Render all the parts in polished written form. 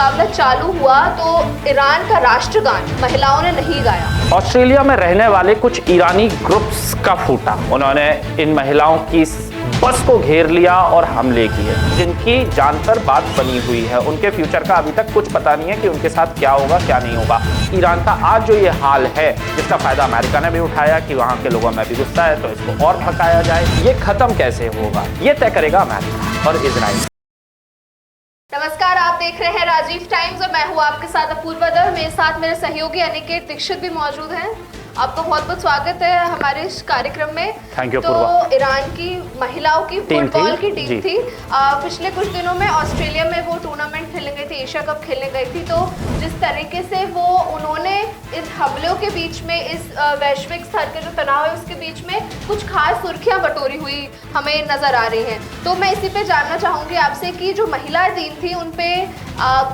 मुकाबला चालू हुआ तो ईरान का राष्ट्रगान महिलाओं ने नहीं गाया। ऑस्ट्रेलिया में रहने वाले कुछ ईरानी ग्रुप्स का फूटा। उन्होंने इन महिलाओं की बस को घेर लिया और हमले किए, जिनकी जान पर बात बनी हुई है। उनके फ्यूचर का अभी तक कुछ पता नहीं है कि उनके साथ क्या होगा क्या नहीं होगा। ईरान का आज जो ये हाल है, जिसका फायदा अमेरिका ने भी उठाया कि वहां के लोगों में भी गुस्सा है तो इसको और भड़काया जाए, ये खत्म कैसे होगा ये तय करेगा अमेरिका और इजराइल। नमस्कार, आप देख रहे हैं राजीव टाइम्स और मैं हूं आपके साथ अपूर्वा दर। मेरे साथ मेरे सहयोगी अनिकेत दीक्षित भी मौजूद हैं। आपका बहुत बहुत स्वागत है हमारे इस कार्यक्रम में। Thank you. तो ईरान की महिलाओं की फुटबॉल की टीम थी। पिछले कुछ दिनों में ऑस्ट्रेलिया में वो टूर्नामेंट खेलने गई थी, एशिया कप खेलने गई थी। तो जिस तरीके से वो उन्होंने इस हमलों के बीच में, इस वैश्विक स्तर के जो तनाव है उसके बीच में कुछ खास सुर्खियां बटोरी हुई हमें नजर आ रही हैं। तो मैं इसी पे जानना चाहूंगी आपसे कि जो महिला टीम थी उन पे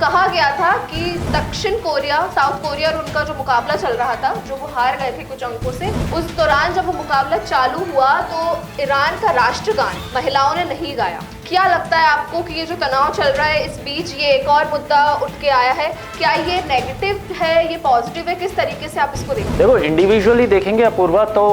कहा गया था कि दक्षिण कोरिया, साउथ कोरिया और उनका जो मुकाबला चल रहा था, जो वो हार गए थे कुछ अंकों से, उस दौरान जब वो मुकाबला चालू हुआ तो ईरान का राष्ट्रगान महिलाओं ने नहीं गाया। क्या लगता है आपको कि ये जो तनाव चल रहा है, इस बीच ये एक और मुद्दा उठ के आया है, क्या ये नेगेटिव है, ये पॉजिटिव है? किस तरीके से आप इसको देखते हैं? देखो, इंडिविजुअली देखेंगे अपूर्वा तो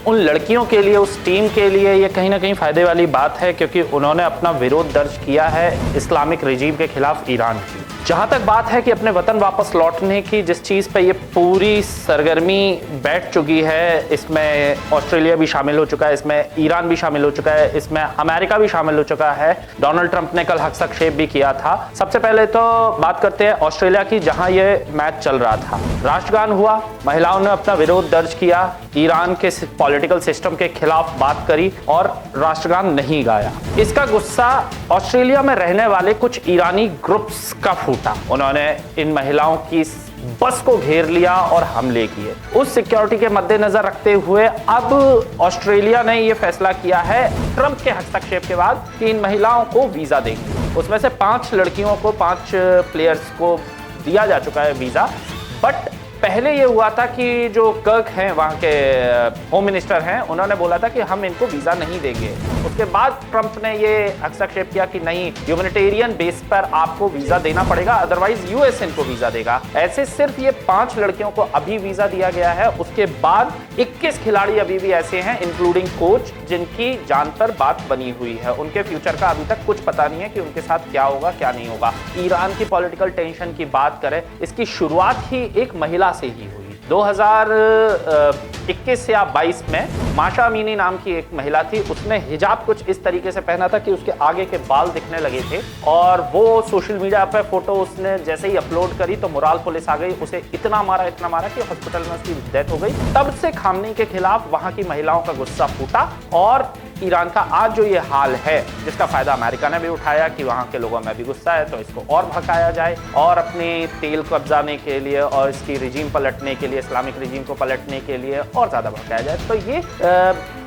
उन लड़कियों के लिए, उस टीम के लिए ये कहीं ना कहीं फायदे वाली बात है, क्योंकि उन्होंने अपना विरोध दर्ज किया है इस्लामिक रजीम के खिलाफ ईरान की। जहां तक बात है कि अपने वतन वापस लौटने की, जिस चीज़ पे ये पूरी सरगर्मी बैठ चुकी है, इसमें ऑस्ट्रेलिया भी शामिल हो चुका है, इसमें ईरान भी शामिल हो चुका है, इसमें अमेरिका भी शामिल हो चुका है। डोनाल्ड ट्रंप ने कल हस्तक्षेप भी किया था। सबसे पहले तो बात करते हैं ऑस्ट्रेलिया की, जहां ये मैच चल रहा था। राष्ट्रगान हुआ, महिलाओं ने अपना विरोध दर्ज किया, ईरान के पॉलिटिकल सिस्टम के खिलाफ बात करी और राष्ट्रगान नहीं गाया। इसका गुस्सा ऑस्ट्रेलिया में रहने वाले कुछ ईरानी ग्रुप्स का फूटा। उन्होंने इन महिलाओं की बस को घेर लिया और हमले किए। उस सिक्योरिटी के मद्देनजर रखते हुए अब ऑस्ट्रेलिया ने यह फैसला किया है ट्रंप के हस्तक्षेप के बाद कि इन महिलाओं को वीजा देंगे। उसमें से 5 लड़कियों को, 5 प्लेयर्स को दिया जा चुका है वीजा। बट पहले ये हुआ था कि जो कर्क हैं, वहाँ के होम मिनिस्टर हैं, उन्होंने बोला था कि हम इनको वीज़ा नहीं देंगे। उसके बाद ट्रंप ने ये हस्तक्षेप किया कि नहीं, ह्यूमैनिटेरियन बेस पर आपको वीज़ा देना पड़ेगा, अदरवाइज यूएस इनको वीज़ा देगा। ऐसे सिर्फ ये 5 लड़कियों को अभी वीज़ा दिया गया है। उसके बाद 21 खिलाड़ी अभी भी ऐसे हैं, इंक्लूडिंग कोच, जिनकी जान पर बात बनी हुई है। उनके फ्यूचर का अभी तक कुछ पता नहीं है कि उनके साथ क्या होगा क्या नहीं होगा। ईरान की पॉलिटिकल टेंशन की बात करें, इसकी शुरुआत ही एक महिला से ही हुई। 2021 या 22 में माशा अमीनी नाम की एक महिला थी। उसने हिजाब कुछ इस तरीके से पहना था कि उसके आगे के बाल दिखने लगे थे, और वो सोशल मीडिया पे फोटो उसने जैसे ही अपलोड करी तो मोराल पुलिस आ गई। उसे इतना मारा कि हॉस्पिटल में उसकी डेथ हो गई। तब से खामनी के खिलाफ वहां की महिलाओं का गुस्सा फूटा और ईरान का आज जो ये हाल है, जिसका फायदा अमेरिका ने भी उठाया कि वहां के लोगों में भी गुस्सा है तो इसको और भड़काया जाए और अपने तेल कब्जाने के लिए और इसकी रिजीम पलटने के लिए, इस्लामिक रिजीम को पलटने के लिए और ज्यादा भड़काया जाए। तो ये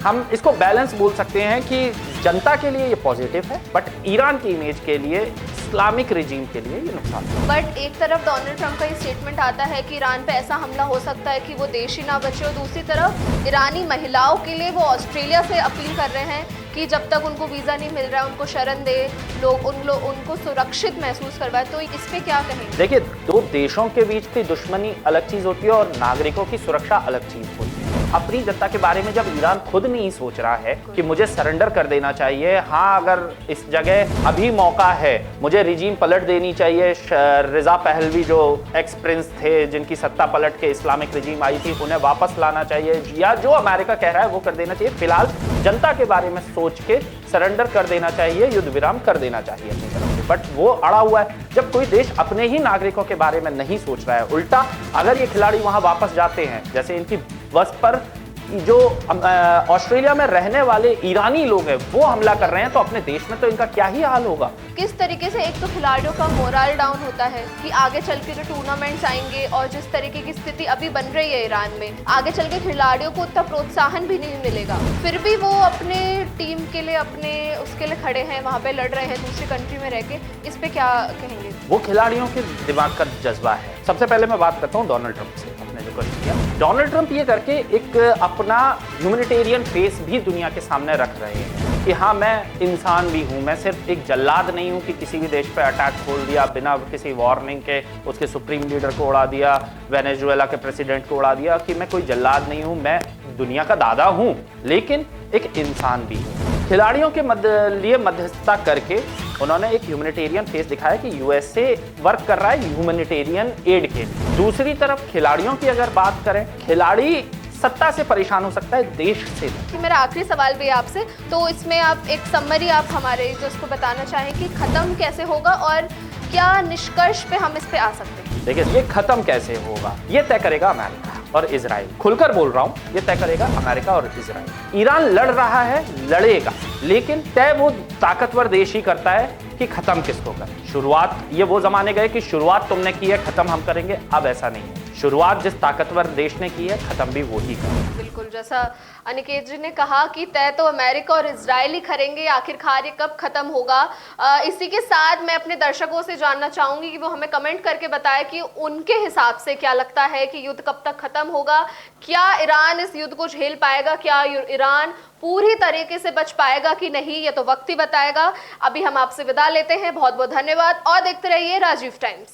हम इसको बैलेंस बोल सकते हैं कि जनता के लिए ये पॉजिटिव है, बट ईरान की इमेज के लिए, इस्लामिक रिजीम के लिए ये नुकसान है। बट एक तरफ डोनाल्ड ट्रंप का ये स्टेटमेंट आता है कि ईरान पे ऐसा हमला हो सकता है कि वो देश ही ना बचे, और दूसरी तरफ ईरानी महिलाओं के लिए वो ऑस्ट्रेलिया से अपील कर रहे हैं कि जब तक उनको वीज़ा नहीं मिल रहा है उनको शरण दे, उनको सुरक्षित महसूस करवाए। तो इस पे क्या कहेंगे? देखिए, 2 देशों के बीच की दुश्मनी अलग चीज होती है और नागरिकों की सुरक्षा अलग चीज होती है। अपनी जनता के बारे में जब ईरान खुद नहीं सोच रहा है कि मुझे सरेंडर कर देना चाहिए, हाँ अगर इस जगह अभी मौका है, मुझे रिजीम पलट देनी चाहिए। रिजा पहलवी जो एक्स प्रिंस थे, जिनकी सत्ता पलट के इस्लामिक रिजीम आई थी, उन्हें वापस लाना चाहिए, या जो अमेरिका कह रहा है वो कर देना चाहिए। फिलहाल जनता के बारे में सोच के सरेंडर कर देना चाहिए, युद्ध विराम कर देना चाहिए अपनी तरफ से। बट वो अड़ा हुआ है जब कोई देश अपने ही नागरिकों के बारे में नहीं सोच रहा है। उल्टा अगर ये खिलाड़ी वहां वापस जाते हैं, जैसे इनकी बस पर जो ऑस्ट्रेलिया में रहने वाले ईरानी लोग हैं वो हमला कर रहे हैं, तो अपने देश में तो इनका क्या ही हाल होगा। किस तरीके से एक तो खिलाड़ियों का मोरल डाउन होता है कि आगे चल के जो टूर्नामेंट्स आएंगे और जिस तरीके की स्थिति अभी बन रही है ईरान में, आगे चल के खिलाड़ियों को उतना प्रोत्साहन भी नहीं मिलेगा, फिर भी वो अपने टीम के लिए, अपने उसके लिए खड़े हैं, वहाँ पे लड़ रहे हैं दूसरी कंट्री में रह के। इस पे क्या कहेंगे? वो खिलाड़ियों के दिमाग का जज्बा है। सबसे पहले मैं बात करता हूँ डोनाल्ड ट्रंप से। जो कर दिया डोनाल्ड ट्रंप ये करके एक अपना ह्यूमैनिटेरियन फेस भी दुनिया के सामने रख रहे हैं। कि हाँ मैं इंसान भी हूँ, मैं सिर्फ एक जल्लाद नहीं हूँ कि किसी भी देश पे अटैक खोल दिया बिना किसी वार्निंग के, उसके सुप्रीम लीडर को उड़ा दिया, वेनेजुएला के प्रेसिडेंट को उड़ा दिया, कि मैं कोई जल्लाद नहीं हूँ, मैं दुनिया का दादा हूँ लेकिन एक इंसान भी हूँ। खिलाड़ियों के लिए मध्यस्थता करके उन्होंने एक ह्यूमैनिटेरियन फेस दिखाया कि यूएसए वर्क कर रहा है ह्यूमैनिटेरियन एड के लिए। दूसरी तरफ खिलाड़ियों की अगर बात करें, खिलाड़ी सत्ता से परेशान हो सकता है, देश से नहीं। मेरा आखिरी सवाल भी है आपसे, तो इसमें आप एक समरी आप हमारे जो को बताना चाहें कि खत्म कैसे होगा और क्या निष्कर्ष पे हम इस पे आ सकते हैं? देखिए, ये खत्म कैसे होगा ये तय करेगा अमेरिका और इजराइल। खुलकर बोल रहा हूं, ये तय करेगा अमेरिका और इजराइल। ईरान लड़ रहा है, लड़ेगा, लेकिन तय वो ताकतवर देश ही करता है कि खत्म किसको करें। शुरुआत, ये वो जमाने गए कि शुरुआत तुमने की है, खत्म हम करेंगे। अब ऐसा नहीं है, शुरुआत जिस ताकतवर देश ने की है, खत्म भी वो ही करेगा। बिल्कुल, जैसा अनिकेत जी ने कहा कि तय तो अमेरिका और इजराइल ही करेंगे, आखिरकार ये कब खत्म होगा। इसी के साथ मैं अपने दर्शकों से जानना चाहूंगी कि वो हमें कमेंट करके बताएं कि उनके हिसाब से क्या लगता है कि युद्ध कब तक खत्म होगा। क्या ईरान इस युद्ध को झेल पाएगा, क्या ईरान पूरी तरीके से बच पाएगा कि नहीं, ये तो वक्त ही बताएगा। अभी हम आपसे विदा लेते हैं, बहुत बहुत धन्यवाद और देखते रहिए राजीव टाइम्स।